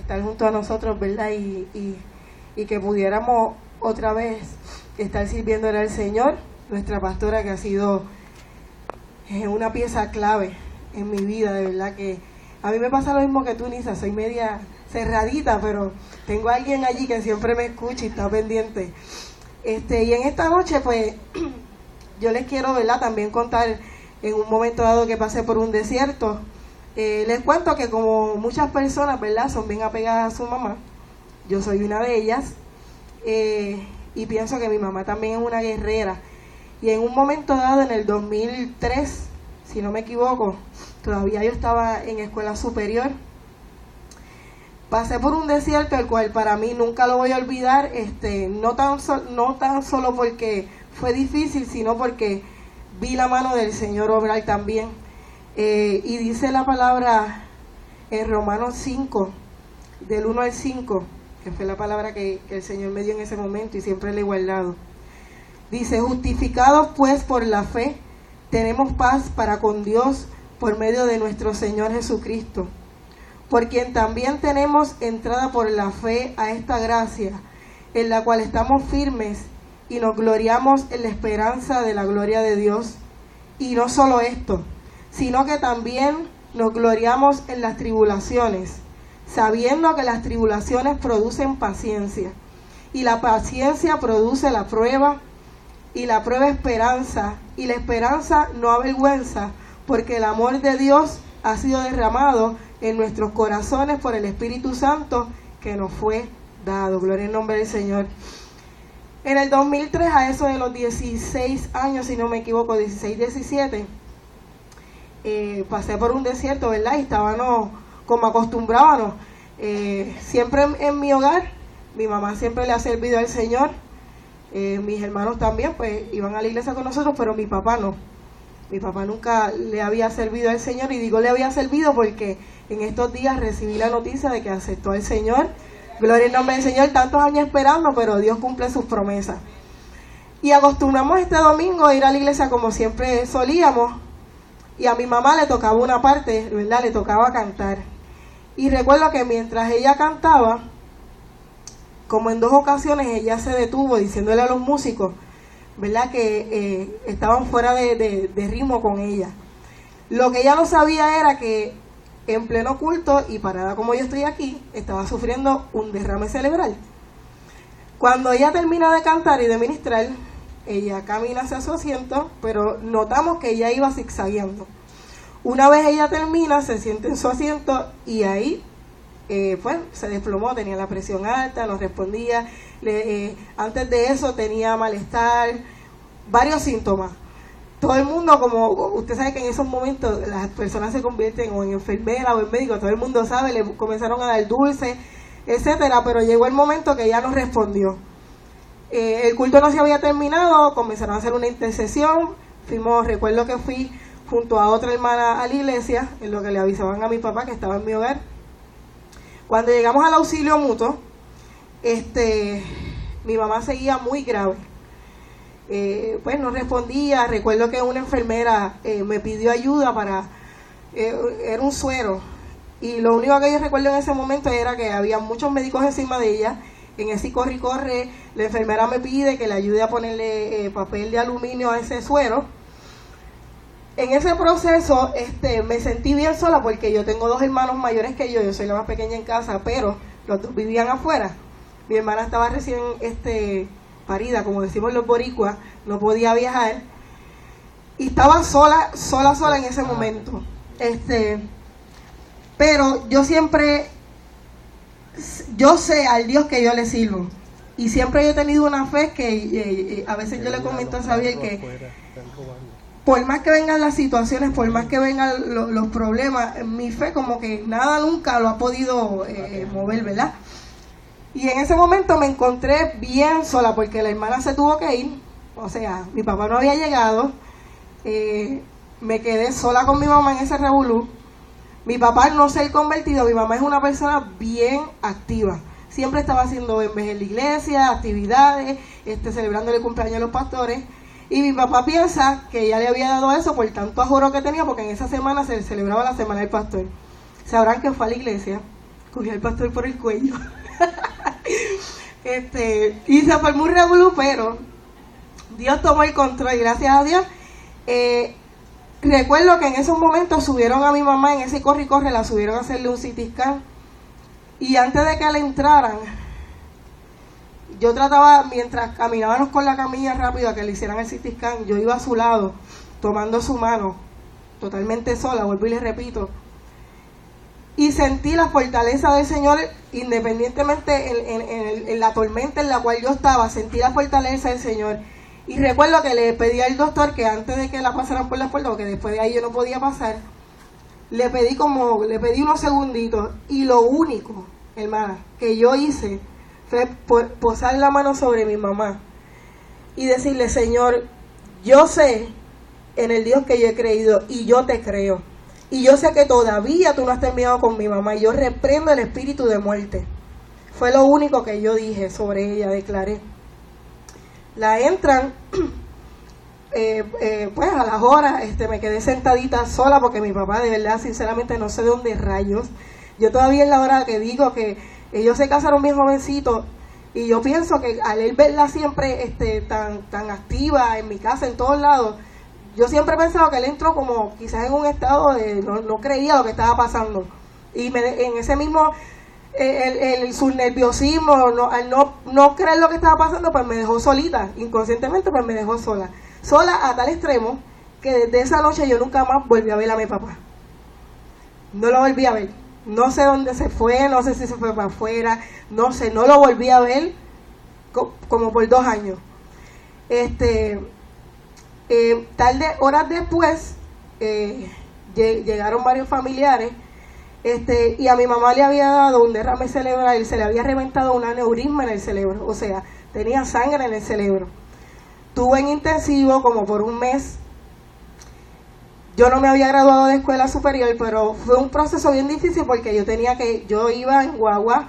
estar junto a nosotros, ¿verdad? Y que pudiéramos otra vez estar sirviéndole al Señor, nuestra pastora que ha sido una pieza clave en mi vida, de verdad que a mí me pasa lo mismo que tú, Nisa, soy media cerradita, pero tengo a alguien allí que siempre me escucha y está pendiente. Y en esta noche, pues, yo les quiero, ¿verdad?, también contar en un momento dado que pasé por un desierto. Les cuento que como muchas personas, ¿verdad?, son bien apegadas a su mamá, yo soy una de ellas, y pienso que mi mamá también es una guerrera. Y en un momento dado, en el 2003, si no me equivoco, todavía yo estaba en escuela superior, pasé por un desierto el cual para mí nunca lo voy a olvidar, no tan solo porque fue difícil, sino porque vi la mano del Señor obrar también. Y dice la palabra en Romanos 5, del 1 al 5, que fue la palabra que el Señor me dio en ese momento y siempre le he guardado. Dice: justificados pues por la fe, tenemos paz para con Dios por medio de nuestro Señor Jesucristo, por quien también tenemos entrada por la fe a esta gracia, en la cual estamos firmes y nos gloriamos en la esperanza de la gloria de Dios. Y no solo esto, sino que también nos gloriamos en las tribulaciones, sabiendo que las tribulaciones producen paciencia, y la paciencia produce la prueba, y la prueba esperanza, y la esperanza no avergüenza, porque el amor de Dios ha sido derramado en nuestros corazones por el Espíritu Santo que nos fue dado. Gloria al nombre del Señor. En el 2003, a eso de los 16 años, si no me equivoco, 16, 17, pasé por un desierto, ¿verdad? Y estábamos como acostumbrábamos. Siempre en mi hogar, mi mamá siempre le ha servido al Señor. Mis hermanos también, pues, iban a la iglesia con nosotros, pero mi papá no. Mi papá nunca le había servido al Señor, y digo le había servido porque en estos días recibí la noticia de que aceptó al Señor. Gloria al nombre del Señor, tantos años esperando, pero Dios cumple sus promesas. Y acostumbramos este domingo a ir a la iglesia como siempre solíamos, y a mi mamá le tocaba una parte, ¿verdad? Le tocaba cantar. Y recuerdo que mientras ella cantaba, como en 2 ocasiones ella se detuvo diciéndole a los músicos, ¿verdad?, que estaban fuera de ritmo con ella. Lo que ella no sabía era que en pleno culto, y parada como yo estoy aquí, estaba sufriendo un derrame cerebral. Cuando ella termina de cantar y de ministrar, ella camina hacia su asiento, pero notamos que ella iba zigzagueando. Una vez ella termina, se siente en su asiento, y ahí pues se desplomó, tenía la presión alta, no respondía, antes de eso tenía malestar, varios síntomas. Todo el mundo, como usted sabe que en esos momentos las personas se convierten o en enfermera o en médico, todo el mundo sabe, le comenzaron a dar dulces, etcétera, pero llegó el momento que ella no respondió. El culto no se había terminado, comenzaron a hacer una intercesión, recuerdo que fui junto a otra hermana a la iglesia, en lo que le avisaban a mi papá que estaba en mi hogar. Cuando llegamos al auxilio mutuo, mi mamá seguía muy grave. Pues no respondía. Recuerdo que una enfermera me pidió ayuda era un suero, y lo único que yo recuerdo en ese momento era que había muchos médicos encima de ella. En ese corre y corre, la enfermera me pide que le ayude a ponerle papel de aluminio a ese suero. En ese proceso me sentí bien sola, porque yo tengo 2 hermanos mayores que yo soy la más pequeña en casa, pero los 2 vivían afuera. Mi hermana estaba recién parida, como decimos los boricuas, no podía viajar, y estaba sola en ese momento. Pero yo sé al Dios que yo le sirvo, y siempre yo he tenido una fe que a veces yo le comento a Xavier que por más que vengan las situaciones, por más que vengan los problemas, mi fe como que nada nunca lo ha podido mover, ¿verdad? Y en ese momento me encontré bien sola, porque la hermana se tuvo que ir, o sea, mi papá no había llegado, me quedé sola con mi mamá en ese revolú. Mi papá, al no ser convertido, mi mamá es una persona bien activa, siempre estaba haciendo bebés en la iglesia, actividades, celebrándole el cumpleaños a los pastores. Y mi papá piensa que ella le había dado eso por tanto ajoro que tenía, porque en esa semana se celebraba la semana del pastor. Sabrán que fue a la iglesia, cogí al pastor por el cuello. Y se formó un revolú, pero Dios tomó el control, gracias a Dios. Recuerdo que en esos momentos subieron a mi mamá, en ese corre y corre, la subieron a hacerle un CT scan. Y antes de que le entraran, yo trataba, mientras caminábamos con la camilla rápido a que le hicieran el CT scan, yo iba a su lado, tomando su mano, totalmente sola, vuelvo y le repito. Y sentí la fortaleza del Señor, independientemente en la tormenta en la cual yo estaba, sentí la fortaleza del Señor. Y recuerdo que le pedí al doctor que antes de que la pasaran por la puerta, porque después de ahí yo no podía pasar, le pedí unos segunditos. Y lo único, hermana, que yo hice fue posar la mano sobre mi mamá y decirle: Señor, yo sé en el Dios que yo he creído y yo te creo. Y yo sé que todavía tú no has terminado con mi mamá. Y yo reprendo el espíritu de muerte. Fue lo único que yo dije sobre ella, declaré. La entran, pues a las horas me quedé sentadita sola porque mi papá, de verdad, sinceramente no sé de dónde rayos. Yo todavía en la hora que digo que ellos se casaron bien jovencitos, y yo pienso que al él verla siempre tan activa en mi casa, en todos lados, yo siempre he pensado que él entró como quizás en un estado de no creía lo que estaba pasando. Y en ese mismo, su nerviosismo, al no creer lo que estaba pasando, pues me dejó solita, inconscientemente pues me dejó sola a tal extremo que desde esa noche yo nunca más volví a ver a mi papá. No lo volví a ver. No sé dónde se fue, no sé si se fue para afuera, no sé, no lo volví a ver como por 2 años. Horas después, llegaron varios familiares, y a mi mamá le había dado un derrame cerebral y se le había reventado un aneurisma en el cerebro, o sea, tenía sangre en el cerebro. Estuvo en intensivo como por 1 mes. Yo no me había graduado de escuela superior, pero fue un proceso bien difícil porque yo iba en guagua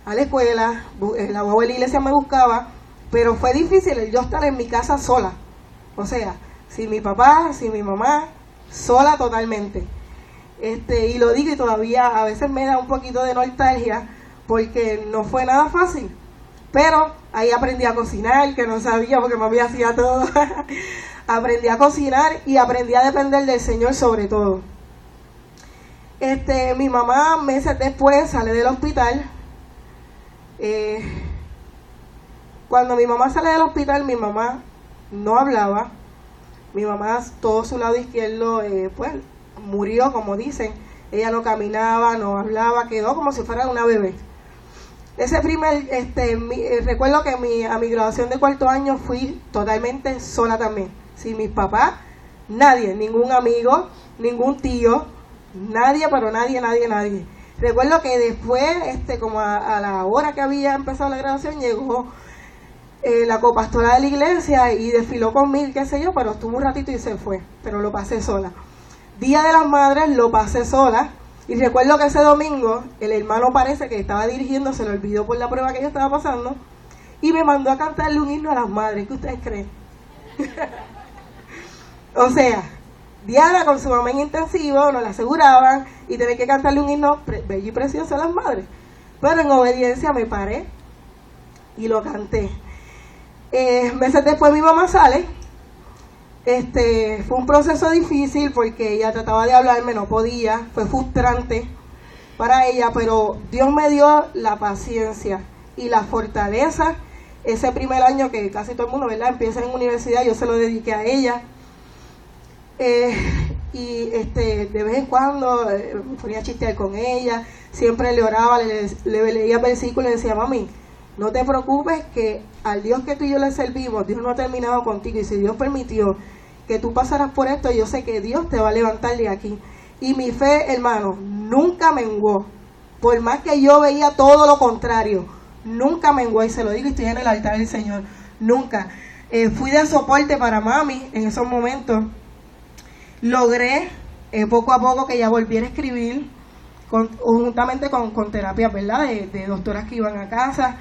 a la escuela, la guagua de la iglesia me buscaba, pero fue difícil el yo estar en mi casa sola. O sea, sin mi papá, sin mi mamá, sola totalmente. Y lo digo, y todavía a veces me da un poquito de nostalgia porque no fue nada fácil. Pero ahí aprendí a cocinar, que no sabía porque mami hacía todo. Aprendí a cocinar y aprendí a depender del Señor sobre todo. Mi mamá meses después sale del hospital. Cuando mi mamá sale del hospital, mi mamá no hablaba. Mi mamá, todo su lado izquierdo, pues murió, como dicen. Ella no caminaba, no hablaba, quedó como si fuera una bebé. Recuerdo que a mi graduación de 4º año fui totalmente sola también. Sin mis papás, nadie, ningún amigo, ningún tío, nadie, pero nadie. Recuerdo que después, como a la hora que había empezado la graduación, llegó la copastora de la iglesia y desfiló conmigo, qué sé yo, pero estuvo un ratito y se fue, pero lo pasé sola. Día de las Madres lo pasé sola, y recuerdo que ese domingo el hermano parece que estaba dirigiendo, se le olvidó por la prueba que yo estaba pasando, y me mandó a cantarle un himno a las madres. ¿Qué ustedes creen? O sea, Diana con su mamá en intensivo, nos la aseguraban, y tenía que cantarle un himno bello y precioso a las madres. Pero en obediencia me paré y lo canté. Meses después mi mamá sale. Fue un proceso difícil porque ella trataba de hablarme, no podía, fue frustrante para ella, pero Dios me dio la paciencia y la fortaleza. Ese primer año que casi todo el mundo, ¿verdad?, empieza en universidad, yo se lo dediqué a ella. De vez en cuando me ponía a chistear con ella, siempre le oraba, le leía versículos y le decía: mami, no te preocupes, que al Dios que tú y yo le servimos, Dios no ha terminado contigo, y si Dios permitió que tú pasaras por esto, yo sé que Dios te va a levantar de aquí. Y mi fe, hermano, nunca menguó, por más que yo veía todo lo contrario, nunca menguó, y se lo digo, y estoy en el altar del Señor, nunca. Fui de soporte para mami en esos momentos. Logré poco a poco que ella volviera a escribir, juntamente con terapias, ¿verdad?, de doctoras que iban a casa.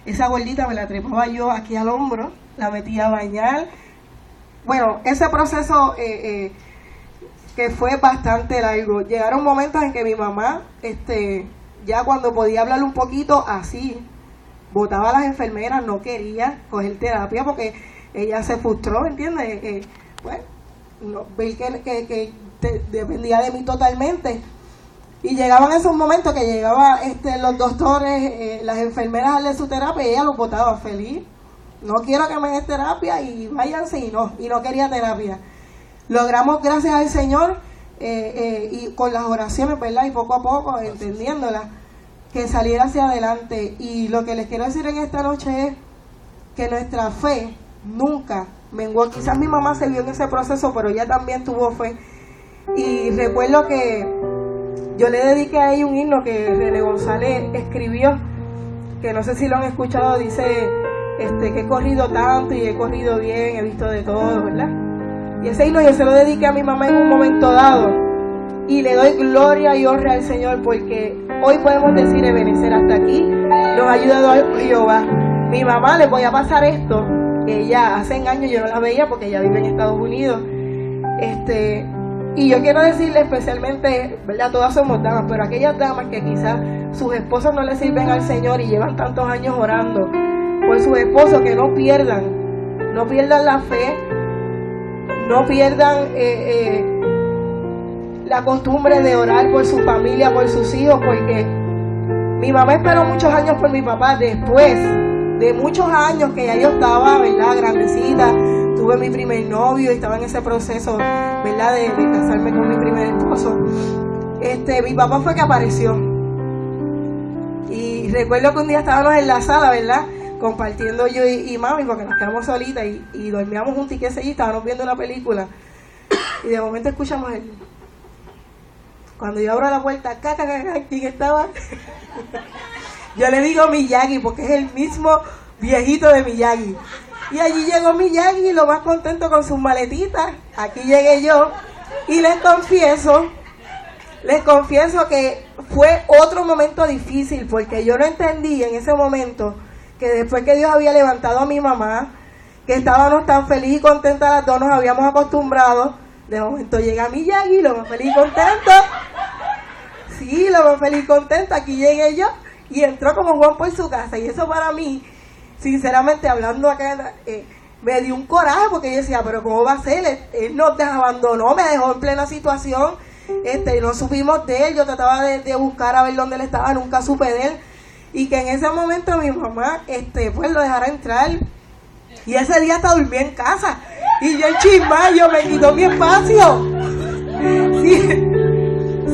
Esa gordita me la trepaba yo aquí al hombro, la metía a bañar. Bueno, ese proceso que fue bastante largo. Llegaron momentos en que mi mamá ya cuando podía hablar un poquito así, botaba a las enfermeras, no quería coger terapia porque ella se frustró, ¿entiendes? Bueno, no, vi que dependía de mí totalmente. Y llegaban esos momentos que llegaban los doctores, las enfermeras a darle su terapia y ella los botaba feliz. No quiero que me den terapia y váyanse y no quería terapia. Logramos, gracias al Señor, y con las oraciones, ¿verdad? Y poco a poco, entendiéndolas, que saliera hacia adelante. Y lo que les quiero decir en esta noche es que nuestra fe nunca menguó. Quizás mi mamá se vio en ese proceso, pero ella también tuvo fe. Y recuerdo que yo le dediqué a ella un himno que René González escribió, que no sé si lo han escuchado, dice que he corrido tanto y he corrido bien, he visto de todo, ¿verdad? Y ese himno yo se lo dediqué a mi mamá en un momento dado. Y le doy gloria y honra al Señor porque hoy podemos decir, Ebenezer, hasta aquí nos ha ayudado Jehová. Mi mamá, les voy a pasar esto, que ella hace años yo no la veía porque ella vive en Estados Unidos. Y yo quiero decirle especialmente, ¿verdad? Todas somos damas, pero aquellas damas que quizás sus esposos no le sirven al Señor y llevan tantos años orando por sus esposos, que no pierdan la fe, no pierdan la costumbre de orar por su familia, por sus hijos, porque mi mamá esperó muchos años por mi papá. Después de muchos años que ya yo estaba, ¿verdad?, grandecita, tuve mi primer novio y estaba en ese proceso, ¿verdad?, de casarme con mi primer esposo. Mi papá fue que apareció. Y recuerdo que un día estábamos en la sala, ¿verdad?, compartiendo yo y mami, porque nos quedamos solitas y dormíamos juntos y qué sé yo, estábamos viendo una película. Y de momento escuchamos el... Cuando yo abro la puerta, ¿quién estaba? Yo le digo Miyagi porque es el mismo viejito de Miyagi. Y allí llegó Miyagi, lo más contento con sus maletitas. Aquí llegué yo y les confieso que fue otro momento difícil porque yo no entendí en ese momento que después que Dios había levantado a mi mamá, que estábamos tan felices y contentas las dos, nos habíamos acostumbrado. De momento llega Miyagi, lo más feliz y contento. Sí, lo más feliz y contento. Aquí llegué yo y entró como Juan por su casa. Y eso para mí, sinceramente hablando acá, me dio un coraje porque yo decía, pero ¿cómo va a ser? Él nos abandonó, me dejó en plena situación. No supimos de él. Yo trataba de buscar a ver dónde él estaba, nunca supe de él. Y que en ese momento mi mamá, pues lo dejara entrar. Y ese día hasta durmió en casa. Y yo en chismayo me quitó mi espacio.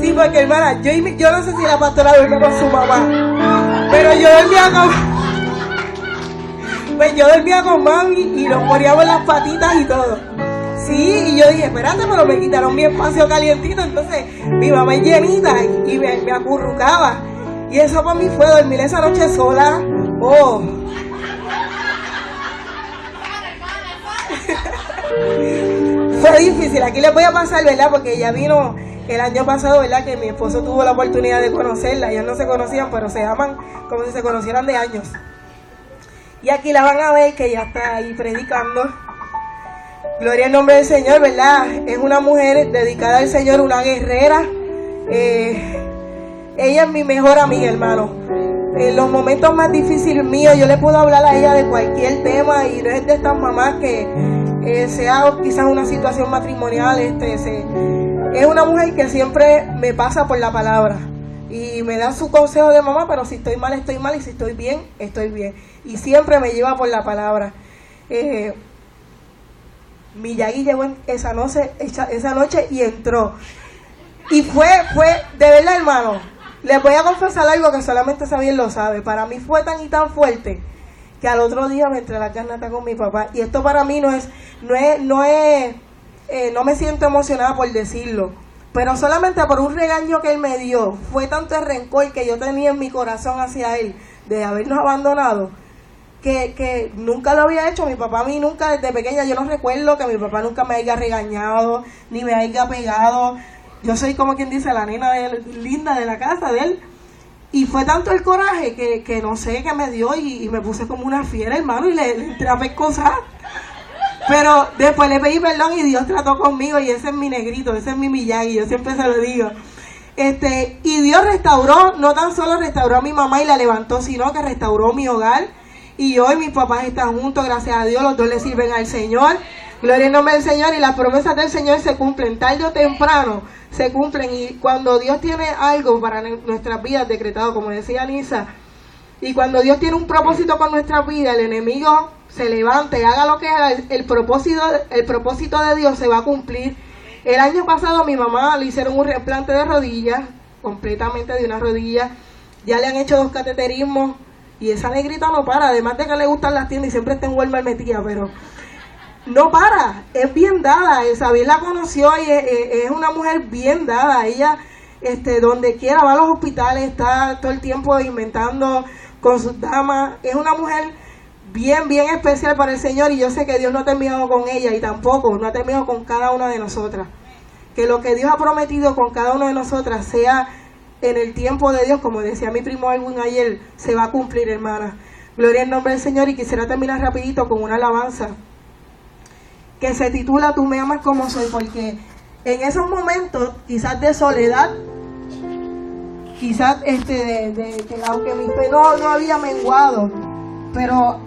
Sí, porque hermana, yo no sé si la pastora duerme con su mamá, pero yo dormía con mami y nos poníamos las patitas y todo. Sí, y yo dije, espérate, pero me quitaron mi espacio calientito. Entonces mi mamá es llenita y me acurrucaba. Y eso para mí fue dormir esa noche sola. Oh. Fue difícil. Aquí les voy a pasar, ¿verdad? Porque ella vino el año pasado, ¿verdad? Que mi esposo tuvo la oportunidad de conocerla. Ellos no se conocían, pero se aman como si se conocieran de años. Y aquí la van a ver que ella está ahí predicando. Gloria al nombre del Señor, ¿verdad? Es una mujer dedicada al Señor, una guerrera. Ella es mi mejor amiga, hermano. En los momentos más difíciles míos, yo le puedo hablar a ella de cualquier tema y no es de estas mamás que sea quizás una situación matrimonial. Es una mujer que siempre me pasa por la palabra y me da su consejo de mamá, pero si estoy mal, estoy mal, y si estoy bien, estoy bien. Y siempre me lleva por la palabra. Miyagi llegó esa noche y entró. Y fue de verdad, hermano, les voy a confesar algo que solamente Xavier lo sabe. Para mí fue tan y tan fuerte que al otro día me entré a la garnata con mi papá. Y esto para mí no me siento emocionada por decirlo, pero solamente por un regaño que él me dio. Fue tanto el rencor que yo tenía en mi corazón hacia él de habernos abandonado, que nunca lo había hecho. Mi papá a mí nunca, desde pequeña, yo no recuerdo que mi papá nunca me haya regañado, ni me haya pegado. Yo soy como quien dice la nena linda de la casa de él. Y fue tanto el coraje que no sé qué me dio y me puse como una fiera, hermano, y le entré a pescosar. Pero después le pedí perdón y Dios trató conmigo y ese es mi negrito, ese es mi Miyagi, yo siempre se lo digo. Y Dios restauró, no tan solo restauró a mi mamá y la levantó, sino que restauró mi hogar. Y hoy mis papás están juntos, gracias a Dios, los dos le sirven al Señor. Gloria al nombre del Señor, y las promesas del Señor se cumplen, tarde o temprano se cumplen. Y cuando Dios tiene algo para nuestras vidas decretado, como decía Nisa, y cuando Dios tiene un propósito con nuestras vidas, el enemigo se levanta y haga lo que haga, el propósito de Dios se va a cumplir. El año pasado a mi mamá le hicieron un reimplante de rodillas, completamente de una rodilla, ya le han hecho 2 cateterismos, y esa negrita no para, además de que le gustan las tiendas y siempre está en Walmart metida, pero no para, es bien dada. Isabel la conoció y es una mujer bien dada. Ella, donde quiera va a los hospitales, está todo el tiempo inventando con sus damas. Es una mujer bien, bien especial para el Señor, y yo sé que Dios no ha terminado con ella, y tampoco no ha terminado con cada una de nosotras. Que lo que Dios ha prometido con cada una de nosotras sea en el tiempo de Dios, como decía mi primo Alwin ayer, se va a cumplir, hermana. Gloria al nombre del Señor. Y quisiera terminar rapidito con una alabanza que se titula Tú me amas como soy, porque en esos momentos quizás de soledad, quizás que aunque mi fe no había menguado, pero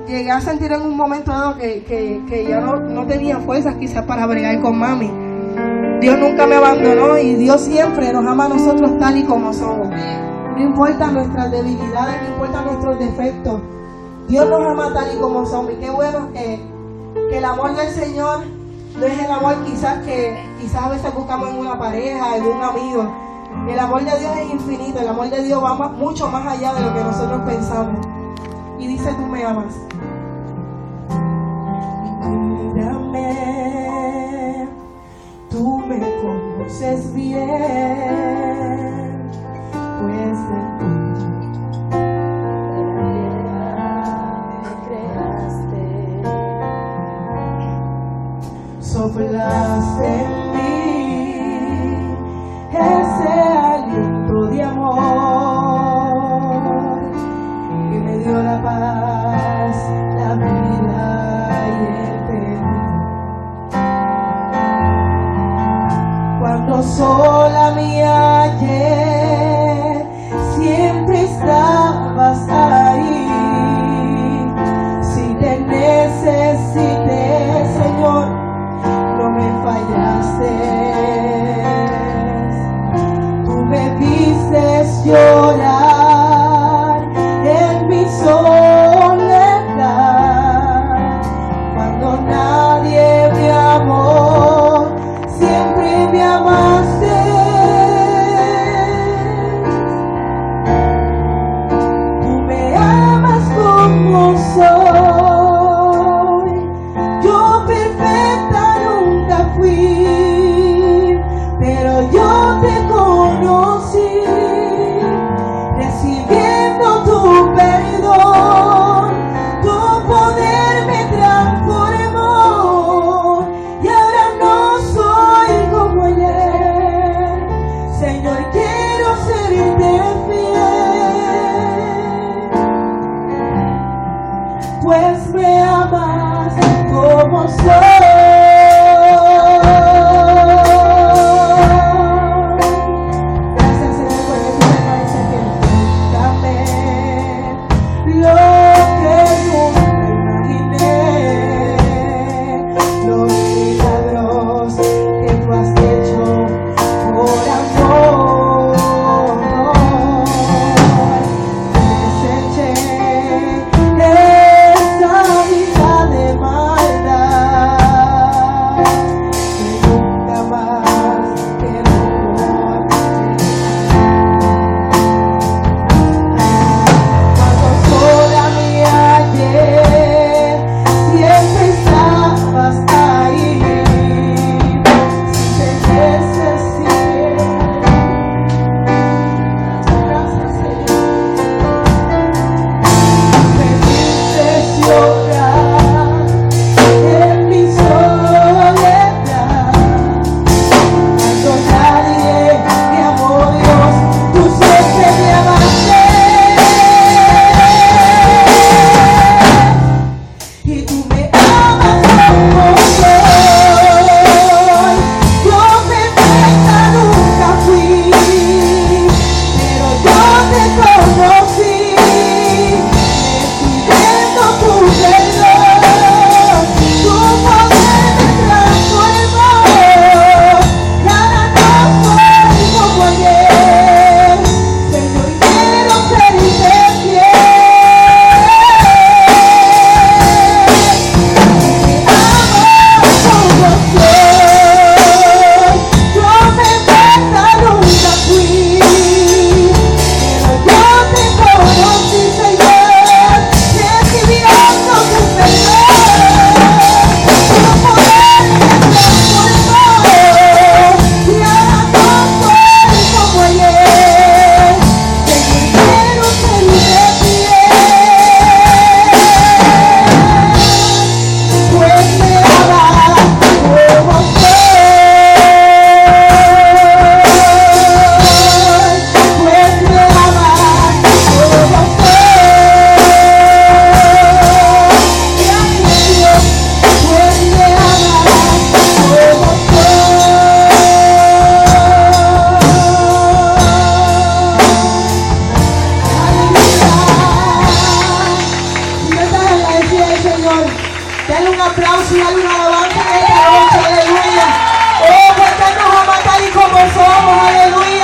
llegué a sentir en un momento dado que ya no tenía fuerzas quizás para bregar con mami. Dios nunca me abandonó, y Dios siempre nos ama a nosotros tal y como somos. No importa nuestras debilidades, no importa nuestros defectos, Dios nos ama tal y como somos. Y qué bueno que el amor del Señor no es el amor quizás a veces buscamos en una pareja, en un amigo. El amor de Dios es infinito, el amor de Dios va mucho más allá de lo que nosotros pensamos. Y dice, tú me amas. Mírame, tú me conoces bien, pues de ti soplaste en mí ese aliento de amor que me dio la paz, la vida y el perdón. Cuando sola me hallé, siempre estabas ahí. Si te necesité, Señor, no me fallaste. Tú me viste llorar en mi soledad, cuando nadie me amó, siempre me amaste. Tú me amas como soy, yo perfecta nunca fui, pero yo te conocí, recibiendo tu perdón, tu poder me transformó, y ahora no soy como ayer. Señor, quiero serte fiel, pues me amas como soy. Esa vida de maldad Señor. Dale un aplauso y dale una alabanza en esta noche, aleluya. Oh, por darnos a matar y como somos, aleluya.